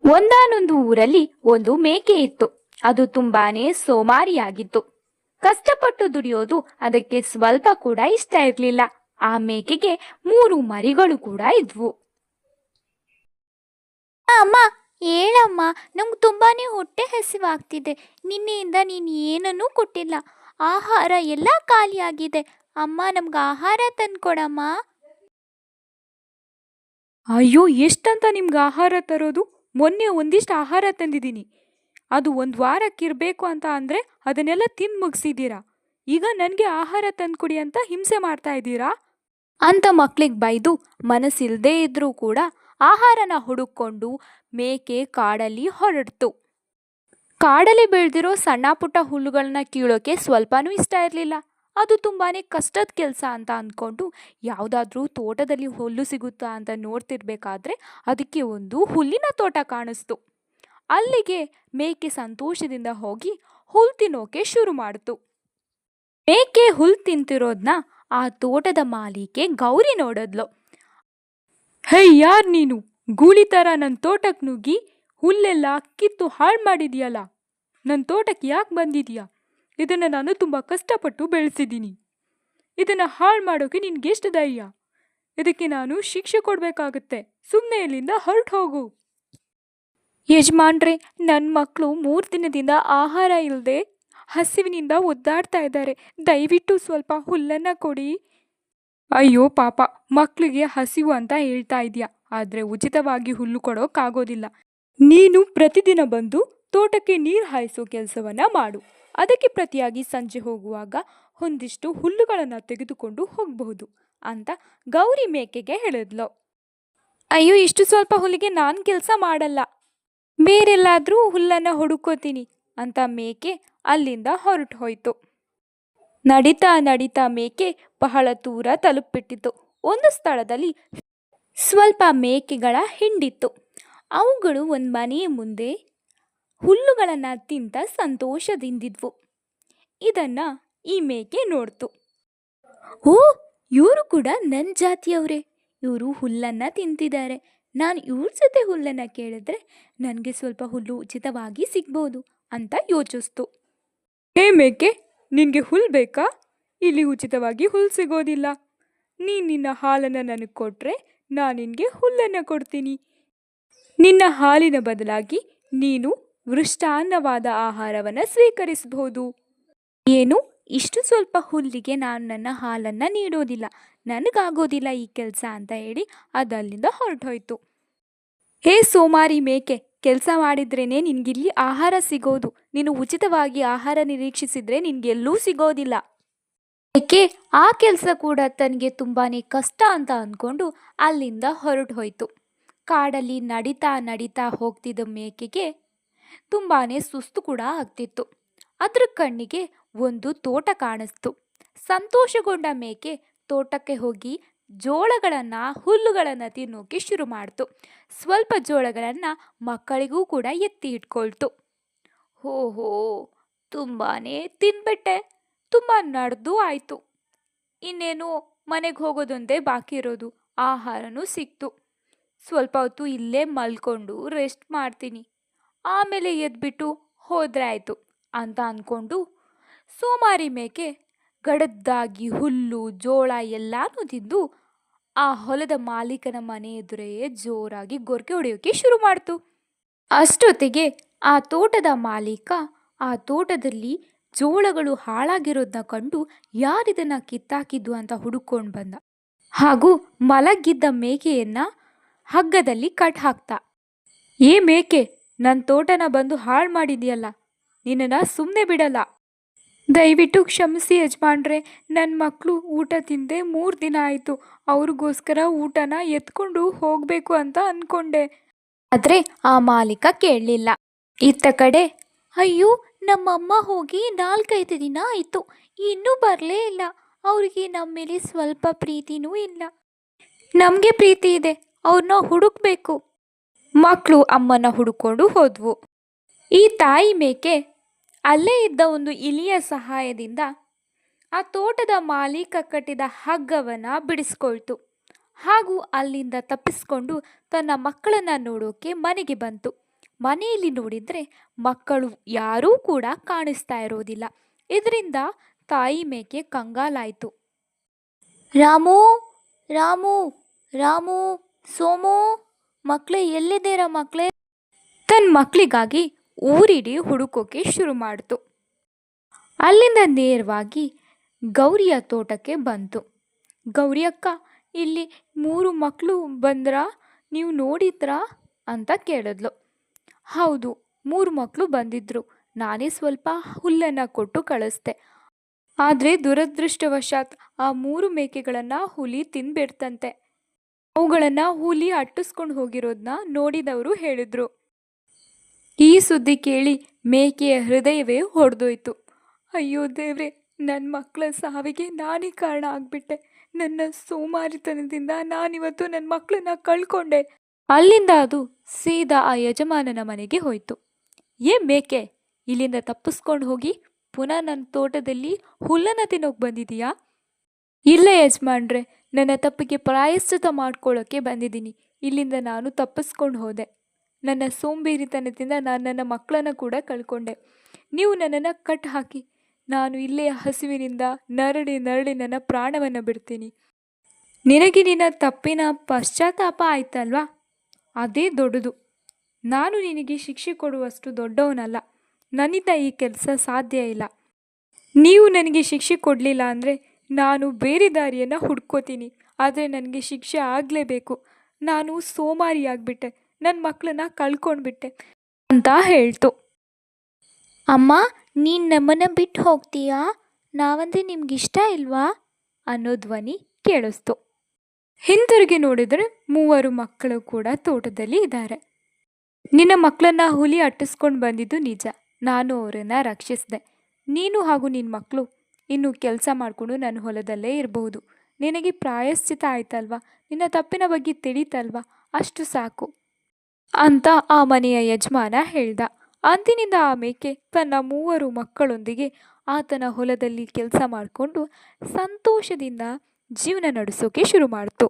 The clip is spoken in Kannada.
ಒಂದಾನೊಂದು ಊರಲ್ಲಿ ಒಂದು ಮೇಕೆ ಇತ್ತು. ಅದು ತುಂಬಾನೇ ಸೋಮಾರಿಯಾಗಿತ್ತು. ಕಷ್ಟಪಟ್ಟು ದುಡಿಯೋದು ಅದಕ್ಕೆ ಸ್ವಲ್ಪ ಕೂಡ ಇಷ್ಟ ಇರಲಿಲ್ಲ. ಆ ಮೇಕೆಗೆ 3 ಮರಿಗಳು ಕೂಡ ಇದ್ವು. ಅಮ್ಮ, ಹೇಳಮ್ಮ. ನಂಗೆ ತುಂಬಾನೇ ಹೊಟ್ಟೆ ಹಸಿವಾಗ್ತಿದೆ. ನಿನ್ನೆಯಿಂದ ನೀನು ಏನನ್ನೂ ಕೊಟ್ಟಿಲ್ಲ. ಆಹಾರ ಎಲ್ಲ ಖಾಲಿಯಾಗಿದೆ. ಅಮ್ಮ, ನಮ್ಗೆ ಆಹಾರ ತಂದ್ಕೊಡಮ್ಮ. ಅಯ್ಯೋ, ಎಷ್ಟಂತ ನಿಮ್ಗೆ ಆಹಾರ ತರೋದು? ಮೊನ್ನೆ ಒಂದಿಷ್ಟು ಆಹಾರ ತಂದಿದ್ದೀನಿ. ಅದು 1 ವಾರಕ್ಕಿರಬೇಕು ಅಂತ ಅಂದರೆ ಅದನ್ನೆಲ್ಲ ತಿಂದು ಮುಗಿಸಿದ್ದೀರಾ. ಈಗ ನನಗೆ ಆಹಾರ ತಂದ್ಕೊಡಿ ಅಂತ ಹಿಂಸೆ ಮಾಡ್ತಾ ಇದ್ದೀರಾ ಅಂತ ಮಕ್ಳಿಗೆ ಬೈದು ಮನಸ್ಸಿಲ್ದೇ ಇದ್ರೂ ಕೂಡ ಆಹಾರನ ಹುಡುಕೊಂಡು ಮೇಕೆ ಕಾಡಲ್ಲಿ ಹೊರಡ್ತು. ಕಾಡಲ್ಲಿ ಬೆಳೆದಿರೋ ಸಣ್ಣ ಪುಟ್ಟ ಹುಲ್ಲುಗಳನ್ನ ಕೀಳೋಕೆ ಸ್ವಲ್ಪನೂ ಇಷ್ಟ ಇರಲಿಲ್ಲ. ಅದು ತುಂಬಾನೇ ಕಷ್ಟದ ಕೆಲಸ ಅಂತ ಅಂದ್ಕೊಂಡು ಯಾವುದಾದ್ರೂ ತೋಟದಲ್ಲಿ ಹುಲ್ಲು ಸಿಗುತ್ತಾ ಅಂತ ನೋಡ್ತಿರ್ಬೇಕಾದ್ರೆ ಅದಕ್ಕೆ ಒಂದು ಹುಲ್ಲಿನ ತೋಟ ಕಾಣಿಸ್ತು. ಅಲ್ಲಿಗೆ ಮೇಕೆ ಸಂತೋಷದಿಂದ ಹೋಗಿ ಹುಲ್ ತಿನ್ನೋಕೆ ಶುರು ಮಾಡಿತು. ಮೇಕೆ ಹುಲ್ ತಿಂತಿರೋದ್ನ ಆ ತೋಟದ ಮಾಲೀಕೆ ಗೌರಿ ನೋಡಿದ್ಲು. ಹೇ, ಯಾರು ನೀನು? ಗೂಳಿ ಥರ ನನ್ನ ತೋಟಕ್ಕೆ ನುಗ್ಗಿ ಹುಲ್ಲೆಲ್ಲ ಕಿತ್ತು ಹಾಳು ಮಾಡಿದ್ಯಲ್ಲ. ನನ್ನ ತೋಟಕ್ಕೆ ಯಾಕೆ ಬಂದಿದ್ಯಾ? ಇದನ್ನು ನಾನು ತುಂಬ ಕಷ್ಟಪಟ್ಟು ಬೆಳೆಸಿದ್ದೀನಿ. ಇದನ್ನು ಹಾಳು ಮಾಡೋಕೆ ನಿನ್ಗೆಷ್ಟು ಧೈರ್ಯ? ಇದಕ್ಕೆ ನಾನು ಶಿಕ್ಷೆ ಕೊಡಬೇಕಾಗತ್ತೆ. ಸುಮ್ಮನೆ ಇಲ್ಲಿಂದ ಹೊರಟು ಹೋಗು. ಯಜಮಾನ್ರೆ, ನನ್ನ ಮಕ್ಕಳು 3 ದಿನದಿಂದ ಆಹಾರ ಇಲ್ಲದೆ ಹಸಿವಿನಿಂದ ಒದ್ದಾಡ್ತಾ ಇದ್ದಾರೆ. ದಯವಿಟ್ಟು ಸ್ವಲ್ಪ ಹುಲ್ಲನ್ನು ಕೊಡಿ. ಅಯ್ಯೋ ಪಾಪ, ಮಕ್ಕಳಿಗೆ ಹಸಿವು ಅಂತ ಹೇಳ್ತಾ ಇದೆಯಾ, ಆದರೆ ಉಚಿತವಾಗಿ ಹುಲ್ಲು ಕೊಡೋಕ್ಕಾಗೋದಿಲ್ಲ. ನೀನು ಪ್ರತಿದಿನ ಬಂದು ತೋಟಕ್ಕೆ ನೀರು ಹಾಯಿಸೋ ಕೆಲಸವನ್ನ ಮಾಡು. ಅದಕ್ಕೆ ಪ್ರತಿಯಾಗಿ ಸಂಜೆ ಹೋಗುವಾಗ ಒಂದಿಷ್ಟು ಹುಲ್ಲುಗಳನ್ನು ತೆಗೆದುಕೊಂಡು ಹೋಗಬಹುದು ಅಂತ ಗೌರಿ ಮೇಕೆಗೆ ಹೇಳಿದ್ಲು. ಅಯ್ಯೋ, ಇಷ್ಟು ಸ್ವಲ್ಪ ಹುಲ್ಲಿಗೆ ನಾನು ಕೆಲಸ ಮಾಡಲ್ಲ. ಬೇರೆಲ್ಲಾದರೂ ಹುಲ್ಲನ್ನು ಹುಡುಕೋತೀನಿ ಅಂತ ಮೇಕೆ ಅಲ್ಲಿಂದ ಹೊರಟು ಹೋಯಿತು. ನಡೀತಾ ನಡೀತಾ ಮೇಕೆ ಬಹಳ ದೂರ ತಲುಪಿಬಿಟ್ಟಿತು. ಒಂದು ಸ್ಥಳದಲ್ಲಿ ಸ್ವಲ್ಪ ಮೇಕೆಗಳ ಹಿಂಡಿತ್ತು. ಅವುಗಳು ಒಂದು ಮನೆಯ ಮುಂದೆ ಹುಲ್ಲುಗಳನ್ನು ತಿಂತ ಸಂತೋಷದಿಂದಿದ್ವು. ಇದನ್ನ ಈ ಮೇಕೆ ನೋಡ್ತು. ಓ, ಇವರು ಕೂಡ ನನ್ನ ಜಾತಿಯವರೇ. ಇವರು ಹುಲ್ಲನ್ನು ತಿಂತಿದ್ದಾರೆ. ನಾನು ಇವ್ರ ಜೊತೆ ಹುಲ್ಲನ್ನು ಕೇಳಿದ್ರೆ ನನಗೆ ಸ್ವಲ್ಪ ಹುಲ್ಲು ಉಚಿತವಾಗಿ ಸಿಗ್ಬೋದು ಅಂತ ಯೋಚಿಸ್ತು. ಹೇ ಮೇಕೆ, ನಿನಗೆ ಹುಲ್ಲು ಬೇಕಾ? ಇಲ್ಲಿ ಉಚಿತವಾಗಿ ಹುಲ್ಲು ಸಿಗೋದಿಲ್ಲ. ನೀನು ನಿನ್ನ ಹಾಲನ್ನು ನನಗೆ ಕೊಟ್ಟರೆ ನಾನು ನಿನಗೆ ಹುಲ್ಲನ್ನು ಕೊಡ್ತೀನಿ. ನಿನ್ನ ಹಾಲಿನ ಬದಲಾಗಿ ನೀನು ಮೃಷ್ಟಾನ್ನವಾದ ಆಹಾರವನ್ನು ಸ್ವೀಕರಿಸಬಹುದು. ಏನು, ಇಷ್ಟು ಸ್ವಲ್ಪ ಹುಲ್ಲಿಗೆ ನಾನು ನನ್ನ ಹಾಲನ್ನು ನೀಡೋದಿಲ್ಲ, ನನಗಾಗೋದಿಲ್ಲ ಈ ಕೆಲಸ ಅಂತ ಹೇಳಿ ಅದಲ್ಲಿಂದ ಹೊರಟೋಯ್ತು. ಹೇ ಸೋಮಾರಿ ಮೇಕೆ, ಕೆಲಸ ಮಾಡಿದ್ರೇನೆ ನಿನ್ಗಿಲ್ಲಿ ಆಹಾರ ಸಿಗೋದು. ನೀನು ಉಚಿತವಾಗಿ ಆಹಾರ ನಿರೀಕ್ಷಿಸಿದ್ರೆ ನಿನ್ಗೆಲ್ಲೂ ಸಿಗೋದಿಲ್ಲ. ಏಕೆ ಆ ಕೆಲಸ ಕೂಡ ತನಗೆ ತುಂಬಾನೇ ಕಷ್ಟ ಅಂತ ಅಂದ್ಕೊಂಡು ಅಲ್ಲಿಂದ ಹೊರಟು ಹೋಯ್ತು. ಕಾಡಲ್ಲಿ ನಡೀತಾ ನಡೀತಾ ಹೋಗ್ತಿದ್ದ ಮೇಕೆಗೆ ತುಂಬಾನೇ ಸುಸ್ತು ಕೂಡ ಆಗ್ತಿತ್ತು. ಅದ್ರ ಕಣ್ಣಿಗೆ ಒಂದು ತೋಟ ಕಾಣಿಸ್ತು. ಸಂತೋಷಗೊಂಡ ಮೇಕೆ ತೋಟಕ್ಕೆ ಹೋಗಿ ಜೋಳಗಳನ್ನು ಹುಲ್ಲುಗಳನ್ನು ತಿನ್ನೋಕೆ ಶುರು ಮಾಡ್ತು. ಸ್ವಲ್ಪ ಜೋಳಗಳನ್ನು ಮಕ್ಕಳಿಗೂ ಕೂಡ ಎತ್ತಿ ಇಟ್ಕೊಳ್ತು. ಹೋ, ತುಂಬಾನೇ ತಿನ್ಬಿಟ್ಟೆ. ತುಂಬ ನಡೆದು ಆಯಿತು. ಇನ್ನೇನು ಮನೆಗೆ ಹೋಗೋದೊಂದೇ ಬಾಕಿ ಇರೋದು. ಆಹಾರನೂ ಸಿಕ್ತು. ಸ್ವಲ್ಪ ಹೊತ್ತು ಇಲ್ಲೇ ಮಲ್ಕೊಂಡು ರೆಸ್ಟ್ ಮಾಡ್ತೀನಿ, ಆಮೇಲೆ ಎದ್ಬಿಟ್ಟು ಹೋದ್ರೆ ಆಯಿತು ಅಂತ ಅಂದ್ಕೊಂಡು ಸೋಮಾರಿ ಮೇಕೆ ಗಡದ್ದಾಗಿ ಹುಲ್ಲು ಜೋಳ ಎಲ್ಲಾನು ತಿಂದು ಆ ಹೊಲದ ಮಾಲೀಕನ ಮನೆ ಎದುರೇ ಜೋರಾಗಿ ಗೊರಕೆ ಹೊಡೆಯೋಕೆ ಶುರು ಮಾಡ್ತು. ಅಷ್ಟೊತ್ತಿಗೆ ಆ ತೋಟದ ಮಾಲೀಕ ಆ ತೋಟದಲ್ಲಿ ಜೋಳಗಳು ಹಾಳಾಗಿರೋದನ್ನ ಕಂಡು ಯಾರಿದನ್ನ ಕಿತ್ತಾಕಿದ್ದು ಅಂತ ಹುಡುಕೊಂಡು ಬಂದ. ಹಾಗೂ ಮಲಗಿದ್ದ ಮೇಕೆಯನ್ನ ಹಗ್ಗದಲ್ಲಿ ಕಟ್ ಹಾಕ್ತ. ಏ ಮೇಕೆ, ನನ್ನ ತೋಟನ ಬಂದು ಹಾಳು ಮಾಡಿದ್ಯಲ್ಲ, ನಿನ್ನನ್ನು ಸುಮ್ಮನೆ ಬಿಡಲ್ಲ. ದಯವಿಟ್ಟು ಕ್ಷಮಿಸಿ ಯಜಮಾನ್ರೆ, ನನ್ನ ಮಕ್ಕಳು ಊಟ ತಿಂದೆ 3 ದಿನ ಆಯಿತು. ಅವ್ರಿಗೋಸ್ಕರ ಊಟನ ಎತ್ಕೊಂಡು ಹೋಗಬೇಕು ಅಂತ ಅಂದ್ಕೊಂಡೆ. ಆದರೆ ಆ ಮಾಲೀಕ ಕೇಳಲಿಲ್ಲ. ಇತ್ತ ಕಡೆ, ಅಯ್ಯೋ, ನಮ್ಮಮ್ಮ ಹೋಗಿ 4-5 ದಿನ ಆಯಿತು, ಇನ್ನೂ ಬರಲೇ ಇಲ್ಲ. ಅವ್ರಿಗೆ ನಮ್ಮ ಮೇಲೆ ಸ್ವಲ್ಪ ಪ್ರೀತಿನೂ ಇಲ್ಲ. ನಮಗೆ ಪ್ರೀತಿ ಇದೆ, ಅವ್ರನ್ನ ಹುಡುಕ್ಬೇಕು. ಮಕ್ಕಳು ಅಮ್ಮನ ಹುಡುಕೊಂಡು ಹೋದ್ವು. ಈ ತಾಯಿ ಮೇಕೆ ಅಲ್ಲೇ ಇದ್ದ ಒಂದು ಇಲಿಯ ಸಹಾಯದಿಂದ ಆ ತೋಟದ ಮಾಲೀಕ ಕಟ್ಟಿದ ಹಗ್ಗವನ್ನು ಬಿಡಿಸ್ಕೊಳ್ತು. ಹಾಗೂ ಅಲ್ಲಿಂದ ತಪ್ಪಿಸ್ಕೊಂಡು ತನ್ನ ಮಕ್ಕಳನ್ನು ನೋಡೋಕೆ ಮನೆಗೆ ಬಂತು. ಮನೆಯಲ್ಲಿ ನೋಡಿದರೆ ಮಕ್ಕಳು ಯಾರೂ ಕೂಡ ಕಾಣಿಸ್ತಾ ಇರೋದಿಲ್ಲ. ಇದರಿಂದ ತಾಯಿ ಮೇಕೆ ಕಂಗಾಲಾಯಿತು. ರಾಮು ರಾಮು ರಾಮು ಸೋಮು, ಮಕ್ಕಳೇ ಎಲ್ಲಿದ್ದೀರಾ ಮಕ್ಕಳೇ? ತನ್ನ ಮಕ್ಕಳಿಗಾಗಿ ಊರಿಡೀ ಹುಡುಕೋಕೆ ಶುರು ಮಾಡಿತು. ಅಲ್ಲಿಂದ ನೇರವಾಗಿ ಗೌರಿಯ ತೋಟಕ್ಕೆ ಬಂತು. ಗೌರಿ ಅಕ್ಕ, ಇಲ್ಲಿ 3 ಮಕ್ಕಳು ಬಂದ್ರಾ, ನೀವು ನೋಡಿದ್ರಾ ಅಂತ ಕೇಳಿದ್ಲು. ಹೌದು, 3 ಮಕ್ಕಳು ಬಂದಿದ್ರು. ನಾನೇ ಸ್ವಲ್ಪ ಹುಲ್ಲನ್ನು ಕೊಟ್ಟು ಕಳಿಸ್ದೆ. ಆದರೆ ದುರದೃಷ್ಟವಶಾತ್ ಆ 3 ಮೇಕೆಗಳನ್ನು ಹುಲಿ ತಿಂದ್ಬಿಡ್ತಂತೆ. ಅವುಗಳನ್ನು ಹುಲಿ ಅಟ್ಟಿಸ್ಕೊಂಡು ಹೋಗಿರೋದನ್ನ ನೋಡಿದವರು ಹೇಳಿದ್ರು. ಈ ಸುದ್ದಿ ಕೇಳಿ ಮೇಕೆಯ ಹೃದಯವೇ ಹೊಡೆದೋಯ್ತು. ಅಯ್ಯೋ ದೇವ್ರೆ, ನನ್ನ ಮಕ್ಕಳ ಸಾವಿಗೆ ನಾನೇ ಕಾರಣ ಆಗಿಬಿಟ್ಟೆ. ನನ್ನ ಸೋಮಾರಿತನದಿಂದ ನಾನಿವತ್ತು ನನ್ನ ಮಕ್ಕಳನ್ನ ಕಳ್ಕೊಂಡೆ. ಅಲ್ಲಿಂದ ಅದು ಸೀದಾ ಆ ಯಜಮಾನನ ಮನೆಗೆ ಹೋಯಿತು. ಮೇಕೆ, ಇಲ್ಲಿಂದ ತಪ್ಪಿಸ್ಕೊಂಡು ಹೋಗಿ ಪುನಃ ನನ್ನ ತೋಟದಲ್ಲಿ ಹುಲ್ಲನ್ನು ತಿನ್ನೋಕೆ ಬಂದಿದೀಯಾ? ಇಲ್ಲ ಯಜಮಾನ್ರೆ, ನನ್ನ ತಪ್ಪಿಗೆ ಪ್ರಾಯಶ್ಚಿತ ಮಾಡ್ಕೊಳ್ಳೋಕ್ಕೆ ಬಂದಿದ್ದೀನಿ. ಇಲ್ಲಿಂದ ನಾನು ತಪ್ಪಿಸ್ಕೊಂಡು ಹೋದೆ. ನನ್ನ ಸೋಂಬೇರಿತನದಿಂದ ನಾನು ನನ್ನ ಮಕ್ಕಳನ್ನು ಕೂಡ ಕಳ್ಕೊಂಡೆ. ನೀವು ನನ್ನನ್ನು ಕಟ್ ಹಾಕಿ, ನಾನು ಇಲ್ಲೇ ಹಸಿವಿನಿಂದ ನರಳಿ ನನ್ನ ಪ್ರಾಣವನ್ನು ಬಿಡ್ತೀನಿ. ನಿನಗೆ ನಿನ್ನ ತಪ್ಪಿನ ಪಶ್ಚಾತ್ತಾಪ ಆಯ್ತಲ್ವಾ? ಅದೇ ದೊಡ್ಡದು. ನಾನು ನಿನಗೆ ಶಿಕ್ಷೆ ಕೊಡುವಷ್ಟು ದೊಡ್ಡವನಲ್ಲ. ನನ್ನಿಂದ ಈ ಕೆಲಸ ಸಾಧ್ಯ ಇಲ್ಲ. ನೀವು ನನಗೆ ಶಿಕ್ಷೆ ಕೊಡಲಿಲ್ಲ ಅಂದರೆ ನಾನು ಬೇರೆ ದಾರಿಯನ್ನು ಹುಡ್ಕೋತೀನಿ. ಆದರೆ ನನಗೆ ಶಿಕ್ಷೆ ಆಗಲೇಬೇಕು. ನಾನು ಸೋಮಾರಿಯಾಗ್ಬಿಟ್ಟೆ, ನನ್ನ ಮಕ್ಕಳನ್ನ ಕಳ್ಕೊಂಡ್ಬಿಟ್ಟೆ ಅಂತ ಹೇಳ್ತು. ಅಮ್ಮ, ನೀನು ನಮ್ಮನ್ನು ಬಿಟ್ಟು ಹೋಗ್ತೀಯಾ? ನಾವಂದರೆ ನಿಮ್ಗಿಷ್ಟ ಇಲ್ವಾ ಅನ್ನೋ ಧ್ವನಿ ಕೇಳಿಸ್ತು. ಹಿಂತಿರುಗಿ ನೋಡಿದರೆ 3 ಮಕ್ಕಳು ಕೂಡ ತೋಟದಲ್ಲಿ ಇದ್ದಾರೆ. ನಿನ್ನ ಮಕ್ಕಳನ್ನ ಹುಲಿ ಅಟ್ಟಿಸ್ಕೊಂಡು ಬಂದಿದ್ದು ನಿಜ. ನಾನು ಅವರನ್ನು ರಕ್ಷಿಸಿದೆ. ನೀನು ಹಾಗೂ ನಿನ್ನ ಮಕ್ಕಳು ಇನ್ನು ಕೆಲಸ ಮಾಡಿಕೊಂಡು ನನ್ನ ಹೊಲದಲ್ಲೇ ಇರಬಹುದು. ನಿನಗೆ ಪ್ರಾಯಶ್ಚಿತ ಆಯ್ತಲ್ವಾ? ನಿನ್ನ ತಪ್ಪಿನ ಬಗ್ಗೆ ತಿಳಿತಲ್ವಾ? ಅಷ್ಟು ಸಾಕು ಅಂತ ಆ ಮನೆಯ ಯಜಮಾನ ಹೇಳ್ದ. ಅಂದಿನಿಂದ ಆ ಮೇಕೆ ತನ್ನ 3 ಮಕ್ಕಳೊಂದಿಗೆ ಆತನ ಹೊಲದಲ್ಲಿ ಕೆಲಸ ಮಾಡಿಕೊಂಡು ಸಂತೋಷದಿಂದ ಜೀವನ ನಡೆಸೋಕೆ ಶುರು ಮಾಡ್ತು.